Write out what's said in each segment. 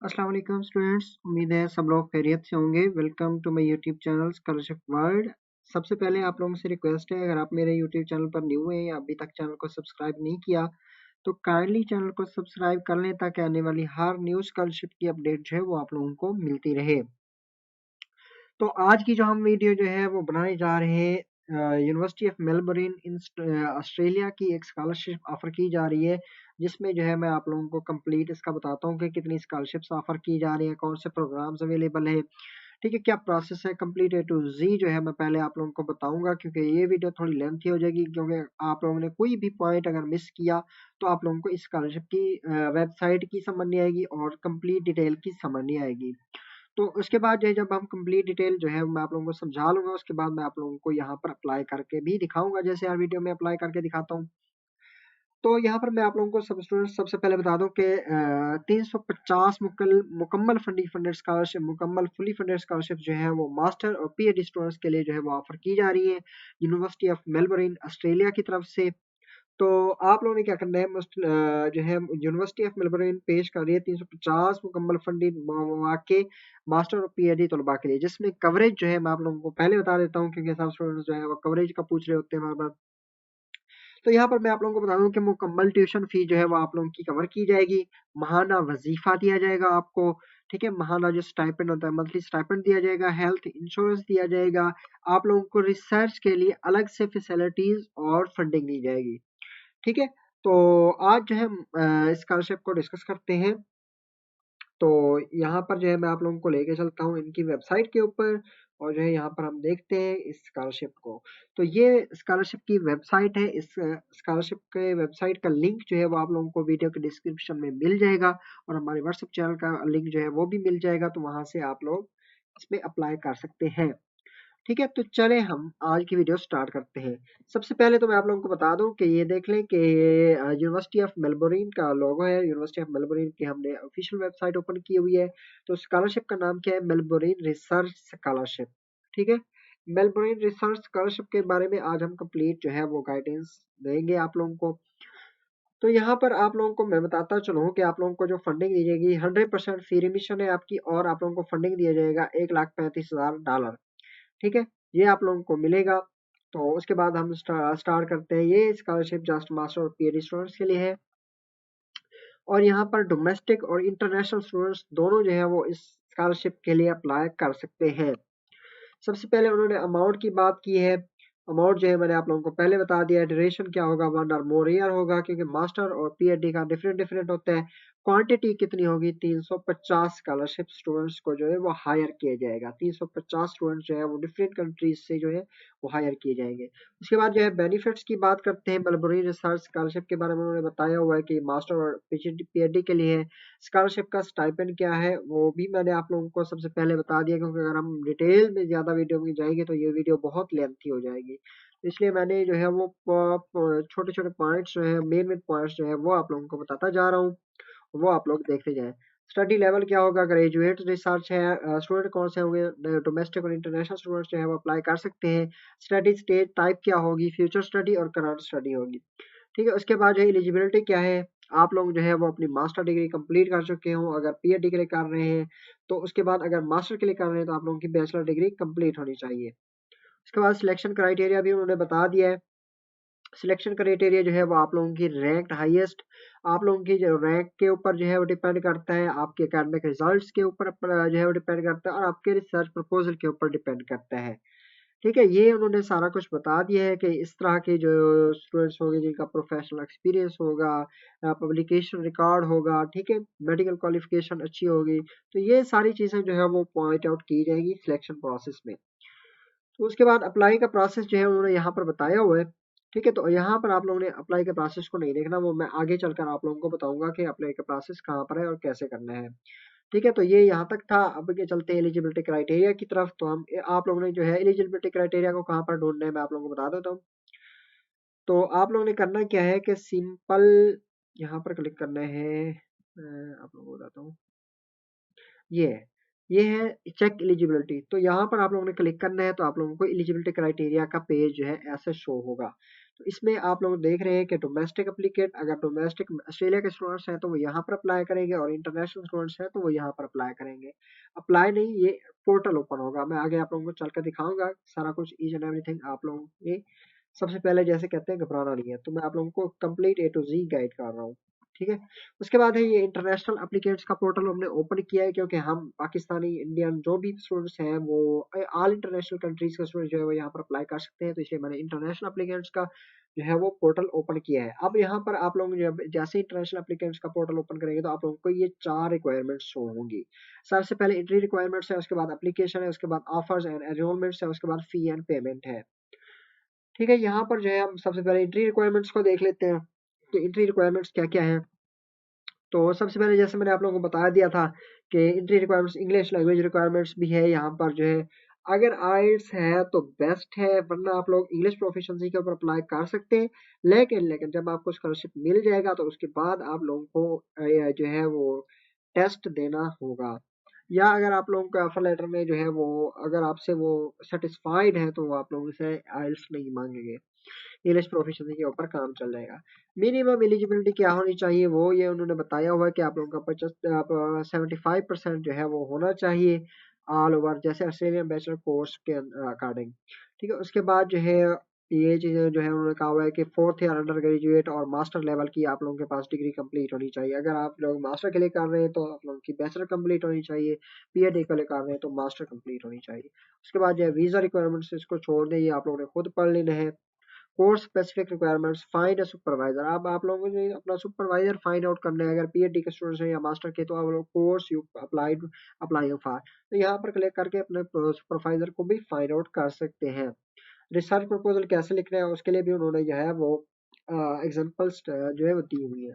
अस्सलाम वालेकुम स्टूडेंट्स, उम्मीद है सब लोग खैरियत से होंगे। Welcome to my YouTube channel scholarship world. सबसे पहले आप लोगों से रिक्वेस्ट है, अगर आप मेरे यूट्यूब चैनल पर न्यू हैं या अभी तक चैनल को सब्सक्राइब नहीं किया तो काइंडली चैनल को सब्सक्राइब कर लें ताकि आने वाली हर न्यू स्कॉलरशिप की अपडेट जो है वो आप लोगों को मिलती रहे। तो आज की जो हम वीडियो जो है वो बनाने जा रहे हैं, university of Melbourne in Australia की एक स्कॉलरशिप ऑफर की जा रही है, जिसमें जो है मैं आप लोगों को कंप्लीट इसका बताता हूँ कि कितनी स्कॉलरशिप्स ऑफर की जा रही है, कौन से प्रोग्राम्स अवेलेबल है, ठीक है, क्या प्रोसेस है, कंप्लीट ए टू जी जो है मैं पहले आप लोगों को बताऊंगा, क्योंकि ये वीडियो थोड़ी लेंथी हो जाएगी, क्योंकि आप लोगों ने कोई भी पॉइंट अगर मिस किया तो आप लोगों को इस स्कॉलरशिप की वेबसाइट की समझ नहीं आएगी और कंप्लीट डिटेल की समझ नहीं आएगी। तो उसके बाद जो है जब हम कंप्लीट डिटेल जो है मैं आप लोगों को समझा लूंगा, उसके बाद मैं आप लोगों को यहाँ पर अप्लाई करके भी दिखाऊंगा, जैसे हर वीडियो में अप्लाई करके दिखाता हूँ। तो यहाँ पर मैं आप लोगों को सब स्टूडेंट सबसे पहले बता दूं कि 350 मुकम्मल फंडेड स्कॉलरशिप, मुकम्मल फुली फंडेड स्कॉलरशिप जो है वो मास्टर और पीएचडी स्टूडेंट्स के लिए जो है वो ऑफर की जा रही है यूनिवर्सिटी ऑफ मेलबर्न ऑस्ट्रेलिया की तरफ से। तो आप लोगों ने क्या करना है, जो है यूनिवर्सिटी ऑफ मेलबर्न पेश कर रही है 350 मुकम्मल फंडेड मौके मास्टर और पीएचडी तलबा के लिए, जिसमें कवरेज जो है मैं आप लोगों को पहले बता देता हूँ, क्योंकि सब स्टूडेंट्स जो है वो कवरेज का पूछ रहे होते हैं बार बार। तो यहाँ पर मैं आप लोगों को बता दूं कि मुकम्मल ट्यूशन फी जो है वो आप लोगों की कवर की जाएगी, महाना वजीफा दिया जाएगा आपको, ठीक है, महाना जो स्टाइपेंड होता है मंथली स्टाइपेंड दिया जाएगा, हेल्थ इंश्योरेंस दिया जाएगा, आप लोगों को रिसर्च के लिए अलग से फैसिलिटीज और फंडिंग दी जाएगी, ठीक है। तो आज जो है स्कॉलरशिप को डिस्कस करते हैं। तो यहाँ पर जो है मैं आप लोगों को लेके चलता हूँ इनकी वेबसाइट के ऊपर, और जो है यहाँ पर हम देखते हैं इस स्कॉलरशिप को। तो ये स्कॉलरशिप की वेबसाइट है, इस स्कॉलरशिप के वेबसाइट का लिंक जो है वो आप लोगों को वीडियो के डिस्क्रिप्शन में मिल जाएगा, और हमारे व्हाट्सएप चैनल का लिंक जो है वो भी मिल जाएगा, तो वहां से आप लोग इसमें अप्लाई कर सकते हैं, ठीक है। तो चले हम आज की वीडियो स्टार्ट करते हैं। सबसे पहले तो मैं आप लोगों को बता दूं कि ये देख लें कि यूनिवर्सिटी ऑफ मेलबर्न का लोगो है, यूनिवर्सिटी ऑफ मेलबर्न की हमने ऑफिशियल वेबसाइट ओपन की हुई है। तो स्कॉलरशिप का नाम क्या है, मेलबर्न रिसर्च स्कॉलरशिप, ठीक है। मेलबर्न रिसर्च स्कॉलरशिप के बारे में आज हम कंप्लीट जो है वो गाइडेंस देंगे आप लोगों को। तो यहाँ पर आप लोगों को मैं बताता चलूँ कि आप लोगों को जो फंडिंग दी जाएगी 100% फ्री रिमिशन है आपकी, और आप लोगों को फंडिंग दिया जाएगा $1,35,000, ठीक है, ये आप लोगों को मिलेगा। तो उसके बाद हम स्टार्ट करते हैं। ये स्कॉलरशिप जस्ट मास्टर और पीएचडी स्टूडेंट्स के लिए है, और यहाँ पर डोमेस्टिक और इंटरनेशनल स्टूडेंट्स दोनों जो है वो इस स्कॉलरशिप के लिए अप्लाई कर सकते हैं। सबसे पहले उन्होंने अमाउंट की बात की है। अमाउंट जो है मैंने आप लोगों को पहले बता दिया है। ड्यूरेशन क्या होगा, 1 और मोर ईयर होगा, क्योंकि मास्टर और पीएचडी का डिफरेंट डिफरेंट होता है। क्वांटिटी कितनी होगी, 350 स्कॉलरशिप स्टूडेंट्स को जो है वो हायर किया जाएगा। 350 स्टूडेंट्स जो है वो डिफरेंट कंट्रीज से जो है वो हायर किए जाएंगे। उसके बाद जो है बेनिफिट्स की बात करते हैं। मेलबर्न रिसर्च स्कॉलरशिप के बारे में उन्होंने बताया हुआ है कि मास्टर और पीएचडी के लिए है। स्कॉलरशिप का स्टाइपेंड क्या है वो भी मैंने आप लोगों को सबसे पहले बता दिया, क्योंकि अगर हम डिटेल में ज़्यादा वीडियो में जाएंगे तो ये वीडियो बहुत लेंथी हो जाएगी, इसलिए मैंने जो है वो छोटे छोटे पॉइंट्स जो है मेन मेन पॉइंट्स जो है वो आप लोगों को बताता जा रहा हूँ, वो आप लोग देखते जाएं। स्टडी लेवल क्या होगा, ग्रेजुएट रिसर्च है, स्टूडेंट कौन से होंगे, डोमेस्टिक और इंटरनेशनल स्टूडेंट्स जो है वो अप्लाई कर सकते हैं। स्टडी स्टेज टाइप क्या होगी, फ्यूचर स्टडी और करंट स्टडी होगी, ठीक है। उसके बाद जो एलिजिबिलिटी क्या है, आप लोग जो है वो अपनी मास्टर डिग्री कंप्लीट कर चुके हो, अगर पीएचडी के लिए कर रहे हैं तो उसके बाद अगर मास्टर के लिए कर रहे हैं तो आप लोगों की बैचलर डिग्री कंप्लीट होनी चाहिए। उसके बाद सिलेक्शन क्राइटेरिया भी उन्होंने बता दिया है। सिलेक्शन क्राइटेरिया जो है वो आप लोगों की रैंक हाईएस्ट, आप लोगों की जो रैंक के ऊपर जो है वो डिपेंड करता है, आपके एकेडमिक रिजल्ट्स के ऊपर जो है वो डिपेंड करता है, और आपके रिसर्च प्रपोजल के ऊपर डिपेंड करता है, ठीक है। ये उन्होंने सारा कुछ बता दिया है कि इस तरह के जो स्टूडेंट्स होंगे जिनका प्रोफेशनल एक्सपीरियंस होगा, पब्लिकेशन रिकॉर्ड होगा, ठीक है, मेडिकल क्वालिफिकेशन अच्छी होगी, तो ये सारी चीज़ें जो है वो पॉइंट आउट की जाएगी सिलेक्शन प्रोसेस में। तो उसके बाद अप्लाई का प्रोसेस जो है उन्होंने यहाँ पर बताया हुआ है, ठीक है। तो यहाँ पर आप लोगों ने अप्लाई के प्रोसेस को नहीं देखना, वो मैं आगे चलकर आप लोगों को बताऊंगा कि अप्लाई का प्रोसेस कहाँ पर है और कैसे करना है, ठीक है। तो ये यहाँ तक था। अब के चलते हैं एलिजिबिलिटी क्राइटेरिया की तरफ। तो हम आप लोगों ने जो है एलिजिबिलिटी क्राइटेरिया को कहाँ पर ढूंढना है मैं आप लोगों को बता देता हूँ। तो आप लोगों ने करना क्या है कि सिंपल यहाँ पर क्लिक करना है, आप लोगों को बताता हूँ, ये है, ये है चेक एलिजिबिलिटी। तो यहाँ पर आप लोगों ने क्लिक करना है, तो आप लोगों को एलिजिबिलिटी क्राइटेरिया का पेज जो है ऐसे शो होगा। तो इसमें आप लोग देख रहे हैं कि डोमेस्टिक एप्लीकेट, अगर डोमेस्टिक ऑस्ट्रेलिया के स्टूडेंट्स हैं तो वो यहाँ पर अप्लाई करेंगे, और इंटरनेशनल स्टूडेंट्स हैं तो वो यहाँ पर अप्लाई करेंगे। अप्लाई नहीं, ये पोर्टल ओपन होगा, मैं आगे आप लोगों को चल कर दिखाऊंगा सारा कुछ, ईच एंड एवरीथिंग आप लोगों ये। सबसे पहले जैसे कहते हैं घबराना नहीं है, तो मैं आप लोगों को complete A to Z guide कर रहा हूँ, ठीक है। उसके बाद है ये इंटरनेशनल एप्लीकेंट्स का पोर्टल हमने ओपन किया है, क्योंकि हम पाकिस्तानी इंडियन जो भी स्टूडेंट्स हैं वो ऑल इंटरनेशनल कंट्रीज का स्टूडेंट जो है वो यहाँ पर अप्लाई कर सकते हैं, तो इसलिए मैंने इंटरनेशनल एप्लीकेंट्स का जो है वो पोर्टल ओपन किया है। अब यहाँ पर आप लोग जब जैसे इंटरनेशनल एप्लीकेंट्स का पोर्टल ओपन करेंगे तो आप लोगों को ये 4 रिक्वायरमेंट्स शो होंगी। सबसे पहले एंट्री रिक्वायरमेंट्स है, उसके बाद एप्लीकेशन है, उसके बाद ऑफर्स एंड एनरोलमेंट्स है, उसके बाद फी एंड पेमेंट है, ठीक है। यहाँ पर जो है हम सबसे पहले एंट्री रिक्वायरमेंट्स को देख लेते हैं कि एंट्री रिक्वायरमेंट्स क्या क्या है। तो सबसे पहले जैसे मैंने आप लोगों को बता दिया था कि entry requirements English language requirements भी है यहाँ पर जो है। अगर आइल्स है तो बेस्ट है, वरना आप लोग इंग्लिश प्रोफिशिएंसी के ऊपर अप्लाई कर सकते हैं। लेकिन लेकिन जब आपको स्कॉलरशिप मिल जाएगा तो उसके बाद आप लोगों को जो है वो टेस्ट देना होगा, या अगर आप लोगों का ऑफर लेटर में जो है वो अगर आपसे वो सेटिस्फाइड है तो वो आप लोगों से आइल्स नहीं मांगेंगे, इंग्लिश प्रोफिशिएंसी के ऊपर काम चल जाएगा। मिनिमम एलिजिबिलिटी क्या होनी चाहिए वो ये उन्होंने बताया हुआ है कि आप लोगों का 75% जो है वो होना चाहिए ऑल ओवर, जैसे ऑस्ट्रेलियन बैचलर कोर्स के अकॉर्डिंग, ठीक है। उसके बाद जो है ये चीज़ें जो है उन्होंने कहा हुआ है कि 4th ईयर अंडर ग्रेजुएट और मास्टर लेवल की आप लोगों के पास डिग्री कंप्लीट होनी चाहिए। अगर आप लोग मास्टर के लिए कर रहे हैं तो आप लोगों की बैचलर कंप्लीट होनी चाहिए, पीएचडी के लिए कर रहे हैं तो मास्टर कंप्लीट होनी चाहिए। उसके बाद जो है वीज़ा रिक्वायरमेंट्स इसको छोड़ दें, ये आप लोगों ने खुद पढ़ लेना है। Course specific requirements, find a supervisor, अब आप लोगों को जो अपना सुपरवाइजर फाइंड आउट करना है, अगर पीएचडी के स्टूडेंट्स हैं या मास्टर के, तो आप लोग कोर्स यू अप्लाई फॉर, तो यहाँ पर क्लिक करके अपने सुपरवाइजर को भी फाइंड आउट कर सकते हैं। रिसर्च प्रपोजल कैसे लिखना है उसके लिए भी उन्होंने जो है वो एग्जांपल्स जो है वो दी हुई है।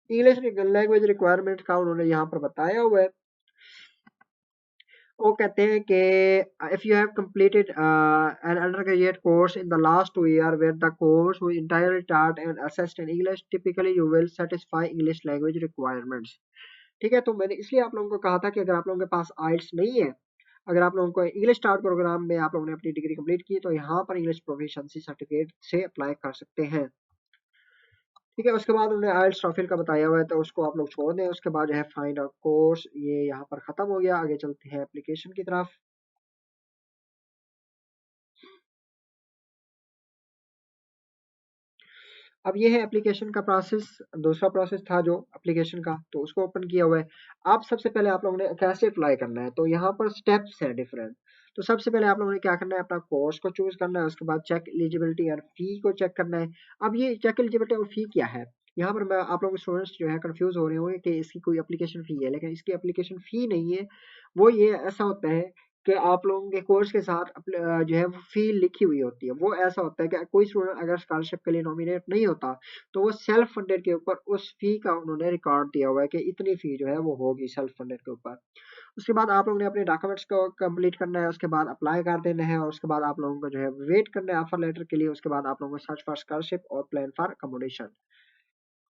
इंग्लिश लैंग्वेज रिक्वायरमेंट का उन्होंने यहाँ पर बताया हुआ है। वो कहते हैं कि if you have completed an undergraduate course in the last 2 years where the course was entirely taught and assessed in English, typically you will satisfy English language requirements, ठीक है। तो मैंने इसलिए आप लोगों को कहा था कि अगर आप लोगों के पास आइल्स नहीं है, अगर आप लोगों को इंग्लिश स्टार्ट प्रोग्राम में आप लोगों ने अपनी डिग्री कंप्लीट की तो यहाँ पर इंग्लिश प्रोफिशिएंसी सर्टिफिकेट से अप्लाई कर सकते हैं, ठीक है। उसके बाद उन्होंने आइल्स टॉफिल का बताया हुआ है तो उसको आप लोग छोड़ दें। उसके बाद जो है फाइंड आउट कोर्स, ये यहाँ पर खत्म हो गया। आगे चलते हैं एप्लीकेशन की तरफ। अब ये है एप्लीकेशन का प्रोसेस, दूसरा प्रोसेस था जो एप्लीकेशन का, तो उसको ओपन किया हुआ है। आप सबसे पहले आप लोगों ने कैसे अप्लाई करना है, तो यहाँ पर स्टेप्स हैं डिफरेंट। तो सबसे पहले आप लोगों ने क्या करना है, अपना कोर्स को चूज करना है, उसके बाद चेक एलिजिबिलिटी और फी को चेक करना है। अब ये चेक एलिजिबिलिटी और फी क्या है, यहाँ पर मैं आप लोगों के स्टूडेंट्स जो है कंफ्यूज हो रहे होंगे कि इसकी कोई एप्लीकेशन फी है, लेकिन इसकी एप्लीकेशन फी नहीं है। वो ये ऐसा होता है कि आप लोगों के कोर्स के साथ जो है वो फी लिखी हुई होती है। वो ऐसा होता है कि कोई स्टूडेंट अगर स्कॉलरशिप के लिए नॉमिनेट नहीं होता तो वो सेल्फ फंडेड के ऊपर उस फी का उन्होंने रिकॉर्ड दिया हुआ है कि इतनी फी जो है वो होगी सेल्फ फंडेड के ऊपर। उसके बाद आप लोगों ने अपने डॉक्यूमेंट्स को कंप्लीट करना है, उसके बाद अप्लाई कर देना है, और उसके बाद आप लोगों को जो है वेट करना है ऑफर लेटर के लिए। उसके बाद आप लोगों को सर्च फॉर स्कॉलरशिप और प्लान फॉर अकोमोडेशन,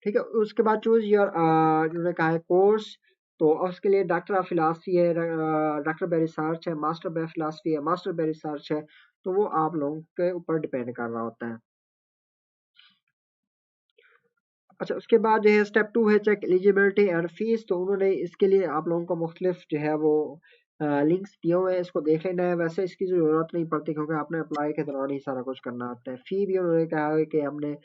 ठीक है। उसके बाद चूज योर उन्होंने कहा है कोर्स, तो उसके लिए डॉक्टर ऑफ फिलासफी है, डॉक्टर बाय रिसर्च है, मास्टर बाय फिलासफी है, मास्टर बाय रिसर्च है, तो वो आप लोगों के ऊपर डिपेंड कर रहा होता है। अच्छा, उसके बाद जो है स्टेप 2 है चेक एलिजिबिलिटी एंड फीस। तो उन्होंने इसके लिए आप लोगों को मुख्तलिफ जो है वो लिंक्स दिए हुए हैं, इसको देख लेना है। वैसे इसकी ज़रूरत नहीं पड़ती क्योंकि आपने अप्लाई के दौरान ही सारा कुछ करना होता है। फ़ी भी उन्होंने कहा है कि हमने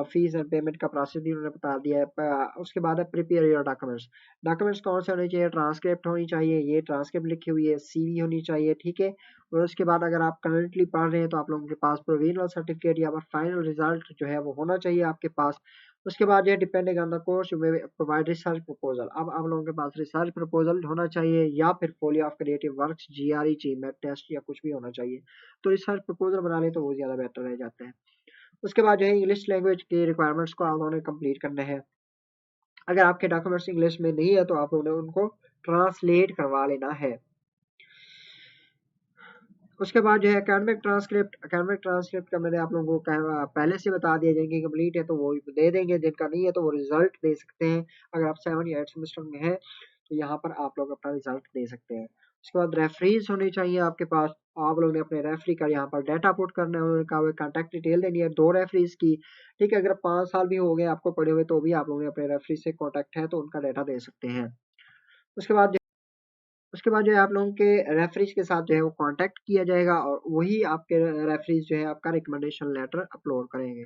फीस एंड पेमेंट का प्रोसेस भी उन्होंने बता दिया है। उसके बाद है प्रिपेयर योर डॉक्यूमेंट्स। डॉक्यूमेंट्स कौन से होने चाहिए, ट्रांसक्रिप्ट होनी चाहिए, ये ट्रांसक्रिप्ट लिखी हुई है, सीवी होनी चाहिए, ठीक है। और उसके बाद अगर आप करंटली पढ़ रहे हैं तो आप लोगों के पास प्रोविजनल सर्टिफिकेट या फाइनल रिजल्ट जो है वो होना चाहिए आपके पास। उसके बाद ये depending on the course you may provide research proposal. अब आप लोगों के पास रिसर्च प्रपोजल होना चाहिए या फिर folio of creative works, GRE, GMAT test या कुछ भी होना चाहिए। तो रिसर्च प्रपोजल बना ले तो वो ज़्यादा बेटर रह जाता है। उसके बाद जो है इंग्लिश लैंग्वेज के रिक्वायरमेंट्स को आप लोगों ने कंप्लीट करना है। अगर आपके डॉक्यूमेंट्स इंग्लिश में नहीं है तो आप लोगों ने उनको ट्रांसलेट करवा लेना है। उसके बाद जो है एकेडमिक ट्रांसक्रिप्ट का मैंने आप लोगों को पहले से बता दिया, जिनकी कंप्लीट है तो वो दे देंगे, जिनका नहीं है तो वो रिजल्ट दे सकते हैं। अगर आप 7 या 8 सेमेस्टर में हैं तो यहाँ पर आप लोग अपना रिजल्ट दे सकते हैं। उसके बाद रेफरीज होने चाहिए आपके पास। आप लोग ने अपने रेफरी का यहाँ पर डाटा पुट करना है, उन्होंने कहा हुआ कॉन्टैक्ट डिटेल देनी है 2 रेफरीज की। ठीक है, अगर 5 साल भी हो गए आपको पड़े हुए तो भी आप लोगों ने अपने रेफरी से कॉन्टैक्ट है तो उनका डाटा दे सकते हैं। उसके बाद जो है आप लोगों के रेफरीज के साथ जो है वो कांटेक्ट किया जाएगा और वही आपके रेफरीज जो है आपका रिकमेंडेशन लेटर अपलोड करेंगे।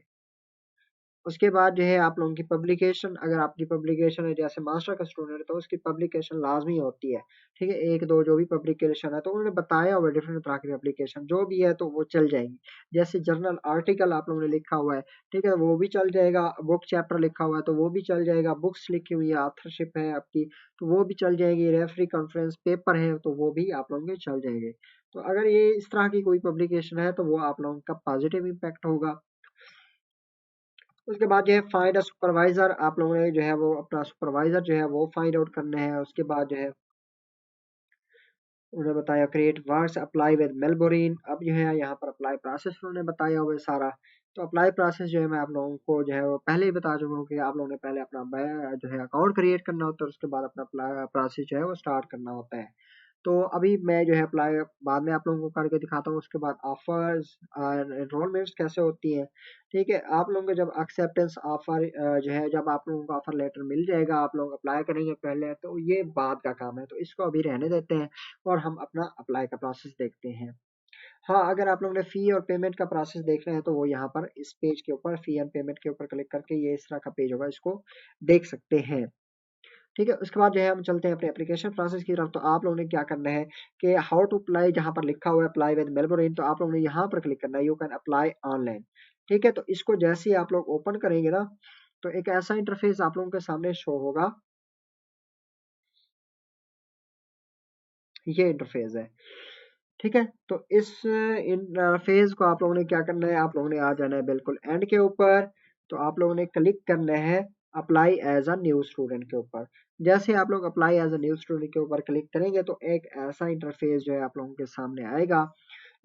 उसके बाद जो है आप लोगों की पब्लिकेशन, अगर आपकी पब्लिकेशन है जैसे मास्टर का स्टूडेंट है तो उसकी पब्लिकेशन लाजमी होती है। ठीक है, 1-2 जो भी पब्लिकेशन है तो उन्होंने बताया हुआ डिफरेंट तरह की पब्लिकेशन जो भी है तो वो चल जाएगी। जैसे जर्नल आर्टिकल आप लोगों ने लिखा हुआ है, ठीक है, वो भी चल जाएगा। बुक चैप्टर लिखा हुआ है तो वो भी चल जाएगा। बुक्स लिखी हुई है, ऑथरशिप है आपकी तो वो भी चल जाएगी। रेफरी कॉन्फ्रेंस पेपर है तो वो भी आप लोगों के चल जाएंगे। तो अगर ये इस तरह की कोई पब्लिकेशन है तो वो आप लोगों का पॉजिटिव इम्पैक्ट होगा। उसके बाद जो है फाइंड अ सुपरवाइजर, आप लोगों ने जो है वो अपना सुपरवाइजर जो है वो फाइंड आउट करना है। उसके बाद जो है उन्होंने बताया क्रिएट वर्ड्स अप्लाई विद मेलबोरिन। अब जो है यहाँ पर अप्लाई प्रोसेस उन्होंने बताया हुआ है सारा। तो अप्लाई प्रोसेस जो है मैं आप लोगों को जो है वो पहले ही बता चुका हूँ कि आप लोगों ने पहले अपना जो है अकाउंट क्रिएट करना होता है, उसके बाद अपना अप्लाई प्रोसेस जो है वो स्टार्ट करना होता है। तो अभी मैं जो है अप्लाई बाद में आप लोगों को करके दिखाता हूँ। उसके बाद ऑफर्स एनरोलमेंट्स कैसे होती हैं। ठीक है, आप लोगों को जब एक्सेप्टेंस ऑफर जो है जब आप लोगों को ऑफर लेटर मिल जाएगा, आप लोग अप्लाई करेंगे पहले तो ये बाद का काम है तो इसको अभी रहने देते हैं और हम अपना अप्लाई का प्रोसेस देखते हैं। हाँ, अगर आप लोगों ने फी और पेमेंट का प्रोसेस देखना है तो वो यहाँ पर इस पेज के ऊपर फी एंड पेमेंट के ऊपर क्लिक करके ये इस तरह का पेज होगा, इसको देख सकते हैं। ठीक है, उसके बाद जो है हम चलते हैं अपने एप्लीकेशन प्रोसेस की तरफ। तो आप लोगों ने क्या करना है कि हाउ टू अप्लाई, जहाँ पर लिखा हुआ है अप्लाई विद मेलबोर्न, तो आप लोगों ने यहाँ पर क्लिक करना है यू कैन अप्लाई ऑनलाइन। ठीक है, तो इसको जैसे ही आप लोग ओपन करेंगे ना तो एक ऐसा इंटरफेस आप लोगों के सामने शो होगा। ये इंटरफेस है। ठीक है, तो इस इंटरफेस को आप लोगों ने क्या करना है, आप लोगों ने आ जाना है बिल्कुल एंड के ऊपर। तो आप लोगों ने क्लिक करना है apply as a new student के ऊपर। जैसे आप लोग apply as a new student के ऊपर क्लिक करेंगे तो एक ऐसा इंटरफेस जो है आप लोगों के सामने आएगा।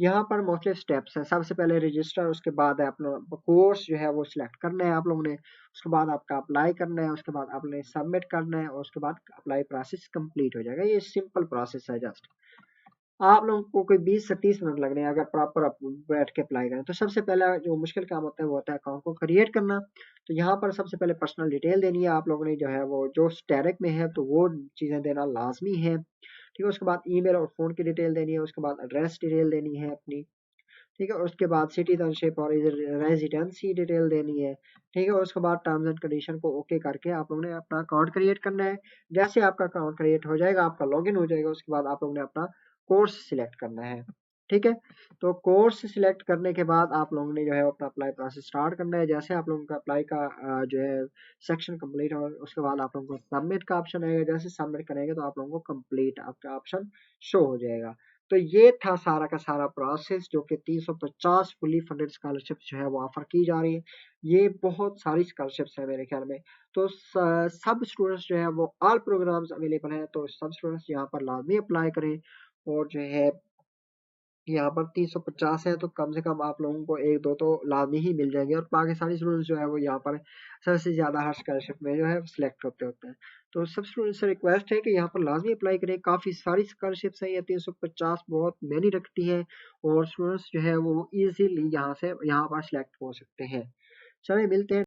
यहाँ पर मोस्टली स्टेप्स हैं। सबसे पहले रजिस्टर, उसके बाद है अपना कोर्स जो है वो सिलेक्ट करना है आप लोगों ने। उसके बाद आपका अप्लाई करना है, उसके बाद आपने सबमिट करना है और उसके बाद अप्लाई प्रोसेस कंप्लीट हो जाएगा। ये सिंपल प्रोसेस है जस्ट। आप लोगों को कोई 20 से 30 मिनट लगने हैं अगर प्रॉपर आप बैठ के अप्लाई करें। तो सबसे पहला जो मुश्किल काम होता है वो होता है अकाउंट को क्रिएट करना। तो यहाँ पर सबसे पहले पर्सनल डिटेल देनी है आप लोगों ने, जो है वो जो स्टेरिक में है तो वो चीज़ें देना लाजमी है। ठीक है, उसके बाद ईमेल और फ़ोन की डिटेल देनी है, उसके बाद एड्रेस डिटेल देनी है अपनी। ठीक है, उसके बाद सिटीजनशिप और रेजिडेंसी डिटेल देनी है। ठीक है, उसके बाद टर्म्स एंड कंडीशन को ओके करके आप लोगों ने अपना अकाउंट क्रिएट करना है। जैसे आपका अकाउंट क्रिएट हो जाएगा, आपका लॉगिन हो जाएगा, उसके बाद आप लोगों ने अपना कोर्स सिलेक्ट करना है। ठीक है, तो कोर्स सिलेक्ट करने के बाद आप लोगों ने जो है अपना अप्लाई प्रोसेस स्टार्ट करना है। जैसे आप लोगों का अप्लाई का जो है सेक्शन कंप्लीट हो उसके बाद आप लोगों को सबमिट का ऑप्शन आएगा। जैसे सबमिट करेंगे तो आप लोगों को कंप्लीट आपका ऑप्शन शो हो जाएगा। तो ये था सारा का सारा प्रोसेस जो कि 350 फुली फंडेड स्कॉलरशिप जो है वो ऑफर की जा रही है। ये बहुत सारी स्कॉलरशिप्स है मेरे ख्याल में। तो सब स्टूडेंट्स जो है वो ऑल प्रोग्राम्स अवेलेबल हैं, तो सब स्टूडेंट्स यहाँ पर लाजमी अप्लाई करें। और जो है यहाँ पर 350 है तो कम से कम आप लोगों को 1-2 तो लाजमी ही मिल जाएंगे और बाकी सारे स्टूडेंट्स जो है वो यहाँ पर सबसे ज़्यादा हर स्कॉलरशिप में जो है सिलेक्ट होते हैं। तो सब स्टूडेंट्स से रिक्वेस्ट है कि यहाँ पर लाजमी अप्लाई करें। काफ़ी सारी स्कॉलरशिप्स हैं, ये 350 बहुत मैनी रखती है और स्टूडेंट्स जो है वो ईजिली यहाँ पर सिलेक्ट हो सकते हैं। चलिए मिलते हैं।